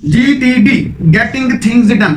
GTD Getting Things Done.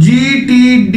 GTD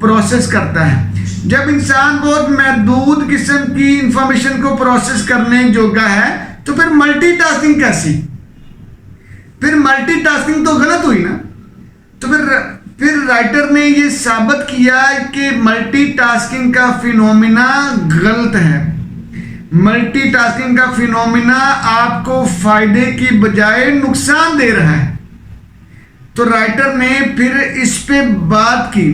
process کرتا ہے. جب انسان بہت محدود قسم کی انفارمیشن کو پروسیس کرنے جوگا ہے تو پھر ملٹی ٹاسکنگ کیسی؟ پھر ملٹی ٹاسکنگ تو غلط ہوئی نا. تو پھر رائٹر نے یہ ثابت کیا کہ ملٹی ٹاسکنگ کا فینومینا غلط ہے. ملٹی ٹاسکنگ کا فینومینا آپ کو فائدے کی بجائے نقصان دے رہا ہے. تو رائٹر نے پھر اس پہ بات کی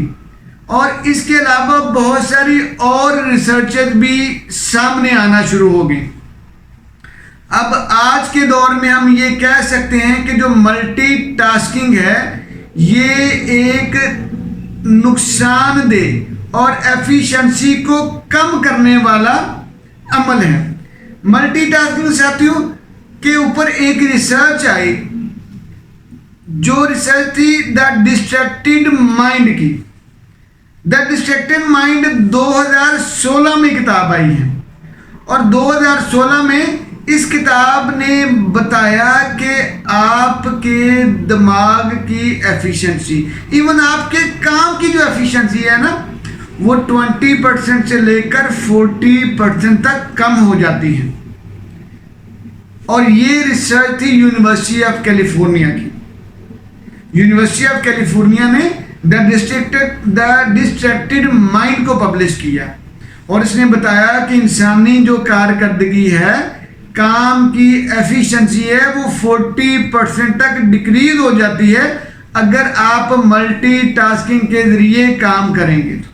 اور اس کے علاوہ بہت ساری اور ریسرچز بھی سامنے آنا شروع ہو گئی. اب آج کے دور میں ہم یہ کہہ سکتے ہیں کہ جو ملٹی ٹاسکنگ ہے یہ ایک نقصان دہ اور ایفیشنسی کو کم کرنے والا عمل ہے. ملٹی ٹاسکنگ ساتھیوں کے اوپر ایک ریسرچ آئی جو ریسرچ تھی دا ڈسٹریکٹڈ مائنڈ کی. دا ڈسٹریکٹڈ مائنڈ 2016 میں کتاب آئی ہے اور 2016 میں اس کتاب نے بتایا کہ آپ کے دماغ کی ایفیشنسی، ایون آپ کے کام کی جو ایفیشنسی ہے نا وہ 20% سے لے کر 40% تک کم ہو جاتی ہے. اور یہ ریسرچ تھی یونیورسٹی آف کیلیفورنیا کی. یونیورسٹی آف کیلیفورنیا نے دا ڈسٹریکٹڈ مائنڈ کو پبلش کیا اور اس نے بتایا کہ انسانی جو کارکردگی ہے، کام کی ایفیشنسی ہے، وہ 40% تک ڈکریز ہو جاتی ہے اگر آپ ملٹی ٹاسکنگ کے ذریعے کام کریں گے. تو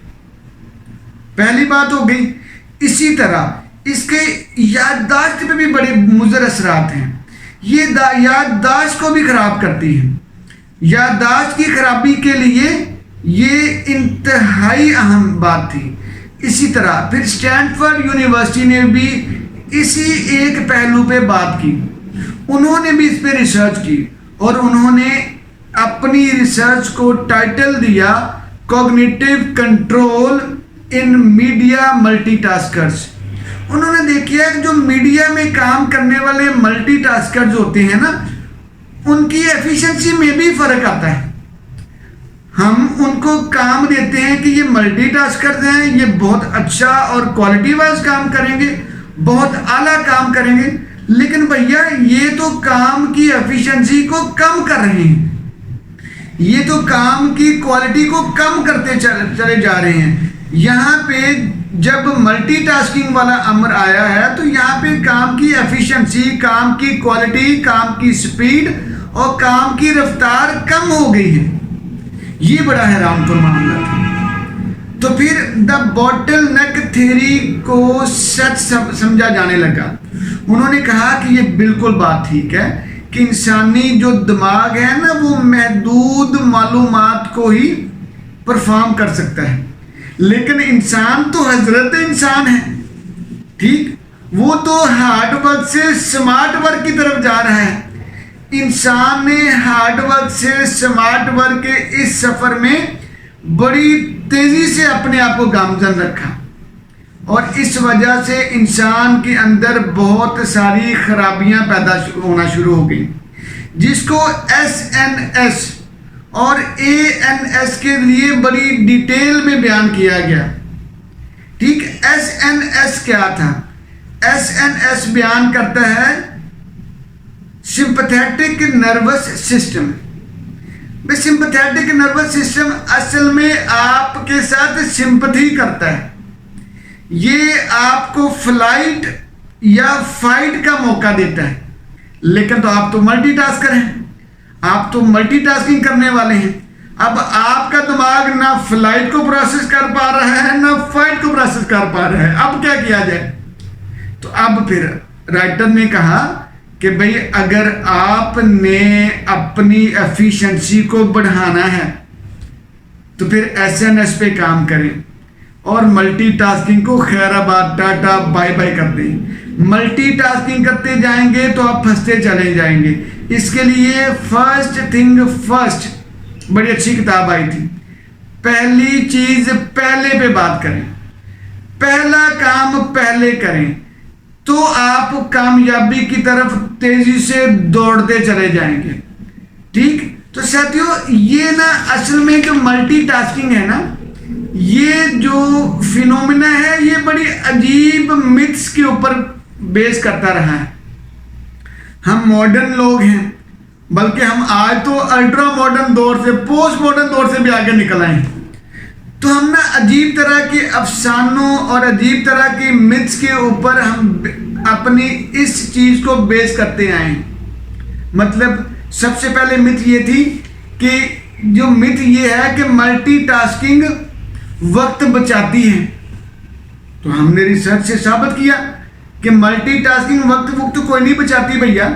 پہلی بات ہو گئی. اسی طرح اس کے یادداشت پہ بھی بڑے مضر اثرات ہیں. یہ یادداشت کو بھی خراب کرتی ہے. یادداشت کی خرابی کے لیے یہ انتہائی اہم بات تھی. اسی طرح پھر اسٹینفورڈ یونیورسٹی نے بھی اسی ایک پہلو پہ بات کی. انہوں نے بھی اس پہ ریسرچ کی اور انہوں نے اپنی ریسرچ کو ٹائٹل دیا cognitive control in media multitaskers. انہوں نے دیکھا کہ جو میڈیا میں کام کرنے والے ملٹی ٹاسکرز ہوتے ہیں نا ان کی ایفیشنسی میں بھی فرق آتا ہے. ہم ان کو کام دیتے ہیں کہ یہ ملٹی ٹاسکرز ہیں، یہ بہت اچھا اور کوالٹی وائز کام کریں گے، بہت اعلیٰ کام کریں گے، لیکن بھیا یہ تو کام کی ایفیشنسی کو کم کر رہے ہیں، یہ تو کام کی کوالٹی کو کم کرتے چلے جا رہے ہیں. یہاں پہ جب ملٹی ٹاسکنگ والا امر آیا ہے تو یہاں پہ کام کی ایفیشنسی، کام کی کوالٹی، کام کی سپیڈ اور کام کی رفتار کم ہو گئی ہے. یہ بڑا حیران کن معاملہ تھا. تو پھر دا بوٹل نیک تھیوری کو سچ سمجھا جانے لگا. انہوں نے کہا کہ یہ بالکل بات ٹھیک ہے کہ انسانی جو دماغ ہے نا وہ محدود معلومات کو ہی پرفارم کر سکتا ہے، لیکن انسان تو حضرت انسان ہے. ٹھیک، وہ تو ہارڈ ورک سے سمارٹ ورک کی طرف جا رہا ہے. انسان نے ہارڈ ورک سے سمارٹ ورک کے اس سفر میں بڑی تیزی سے اپنے آپ کو گامزن رکھا اور اس وجہ سے انسان کے اندر بہت ساری خرابیاں پیدا ہونا شروع ہو گئی، جس کو SNS اور ANS کے لیے بڑی ڈیٹیل میں بیان کیا گیا. ٹھیک، SNS کیا تھا؟ SNS بیان کرتا ہے sympathetic nervous system. Sympathetic nervous system اصل میں آپ کے ساتھ سمپتھی کرتا ہے. یہ آپ کو فلائٹ یا فائٹ کا موقع دیتا ہے، لیکن تو آپ تو ملٹی ٹاسکر ہیں، آپ تو ملٹی ٹاسکنگ کرنے والے ہیں. اب آپ کا دماغ نہ فلائٹ کو پروسیس کر پا رہا ہے نہ فائٹ کو پروسیس کر پا رہا ہے. اب کیا کیا جائے؟ تو اب پھر رائٹر نے کہا کہ بھئی اگر آپ نے اپنی ایفیشنسی کو بڑھانا ہے تو پھر SNS پہ کام کریں اور ملٹی ٹاسکنگ کو خیر آباد ٹاٹا بائی بائی کر دیں. ملٹی ٹاسکنگ کرتے جائیں گے تو آپ پھنستے چلے جائیں گے. اس کے لیے فرسٹ تھنگ فرسٹ بڑی اچھی کتاب آئی تھی. پہلی چیز پہلے پہ بات کریں، پہلا کام پہلے کریں تو آپ کامیابی کی طرف تیزی سے دوڑتے چلے جائیں گے. ٹھیک، تو ساتھیوں یہ نا اصل میں جو ملٹی ٹاسکنگ ہے نا یہ جو فینومینا ہے یہ بڑی عجیب متس کے اوپر بیس کرتا رہا ہے. ہم ماڈرن لوگ ہیں، بلکہ ہم آج تو الٹرا ماڈرن دور سے، پوسٹ ماڈرن دور سے بھی آگے نکل آئے ہیں. تو ہم نا عجیب طرح کے افسانوں اور عجیب طرح کی متس کے اوپر ہم اپنی اس چیز کو بیس کرتے آئے ہیں. مطلب سب سے پہلے مت یہ تھی کہ جو مت یہ ہے کہ ملٹی ٹاسکنگ وقت بچاتی ہے. تو ہم نے ریسرچ سے ثابت کیا کہ ملٹی ٹاسکنگ وقت کوئی نہیں بچاتی بھیا.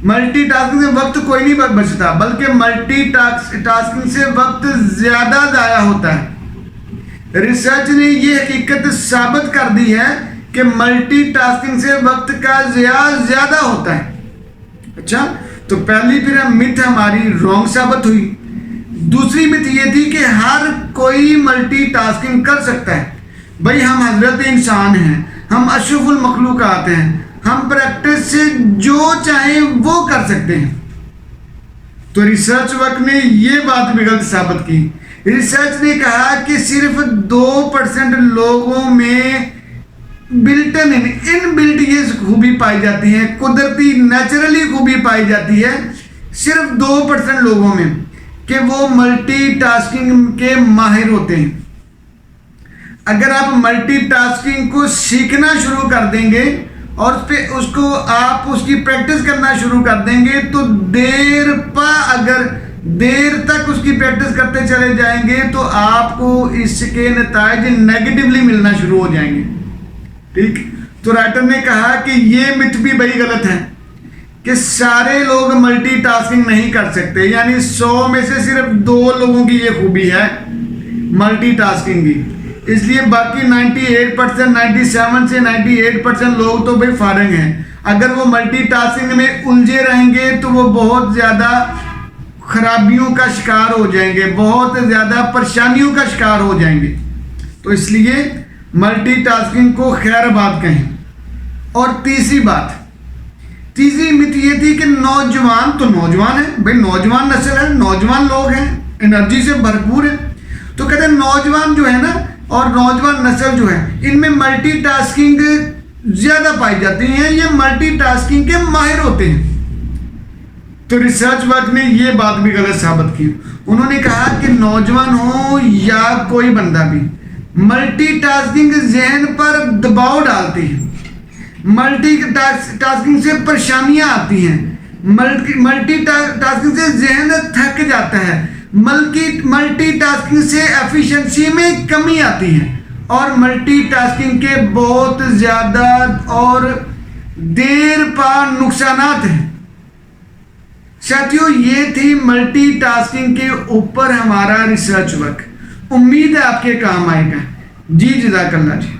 ملٹی ٹاسکنگ سے وقت کوئی نہیں بچتا، بلکہ ملٹی ٹاسکنگ سے وقت زیادہ ضائع ہوتا ہے. ریسرچ نے یہ حقیقت ثابت کر دی ہے کہ ملٹی ٹاسکنگ سے وقت کا ضیاع زیادہ ہوتا ہے. اچھا، تو پہلی پھر مت ہماری رانگ ثابت ہوئی. دوسری مت یہ تھی کہ ہر کوئی ملٹی ٹاسکنگ کر سکتا ہے. بھائی ہم حضرت انسان ہیں، ہم اشرف المخلوقات ہیں، ہم پریکٹس سے جو چاہیں وہ کر سکتے ہیں. تو ریسرچ ورک نے یہ بات بھی غلط ثابت کی. ریسرچ نے کہا کہ صرف 2% لوگوں میں بلٹن ان بلٹ یہ خوبی پائی جاتی ہے، قدرتی نیچرلی خوبی پائی جاتی ہے صرف 2% لوگوں میں کہ وہ ملٹی ٹاسکنگ کے ماہر ہوتے ہیں. اگر آپ ملٹی ٹاسکنگ کو سیکھنا شروع کر دیں گے اور اس کو آپ اس کی پریکٹس کرنا شروع کر دیں گے تو اگر دیر تک اس کی پریکٹس کرتے چلے جائیں گے تو آپ کو اس کے نتائج نیگیٹیولی ملنا شروع ہو جائیں گے. ٹھیک، تو رائٹر نے کہا کہ یہ مت بھی بڑی غلط ہے کہ سارے لوگ ملٹی ٹاسکنگ نہیں کر سکتے. یعنی 100 میں سے صرف 2 لوگوں کی یہ خوبی ہے ملٹی ٹاسکنگ کی. اس لیے باقی 98%، 97 سے 98% لوگ تو بھائی فارغ ہیں. اگر وہ ملٹی ٹاسکنگ میں الجھے رہیں گے تو وہ بہت زیادہ خرابیوں کا شکار ہو جائیں گے، بہت زیادہ پریشانیوں کا شکار ہو جائیں گے. تو اس لیے ملٹی ٹاسکنگ کو خیر بات کہیں. اور تیسری مت یہ تھی کہ نوجوان تو نوجوان ہیں، بھائی نوجوان نسل ہے، نوجوان لوگ ہیں، انرجی سے بھرپور ہیں. تو کہتے ہیں نوجوان جو ہے نا اور نوجوان نسل جو ہے ان میں ملٹی ٹاسکنگ زیادہ پائی جاتی ہیں، یہ ملٹی ٹاسکنگ کے ماہر ہوتے ہیں. تو ریسرچ ورک نے یہ بات بھی غلط ثابت کی. انہوں نے کہا کہ نوجوان ہو یا کوئی بندہ بھی، ملٹی ٹاسکنگ ذہن پر دباؤ ڈالتی ہے، ملٹی ٹاسکنگ سے پریشانیاں آتی ہیں، ملٹی ٹاسکنگ سے ذہن تھک جاتا ہے، ملٹی ٹاسکنگ سے ایفیشنسی میں کمی آتی ہے، اور ملٹی ٹاسکنگ کے بہت زیادہ اور دیر پا نقصانات ہیں. ساتھیوں، یہ تھی ملٹی ٹاسکنگ کے اوپر ہمارا ریسرچ ورک. امید ہے آپ کے کام آئے گا. جی جزاک اللہ. جی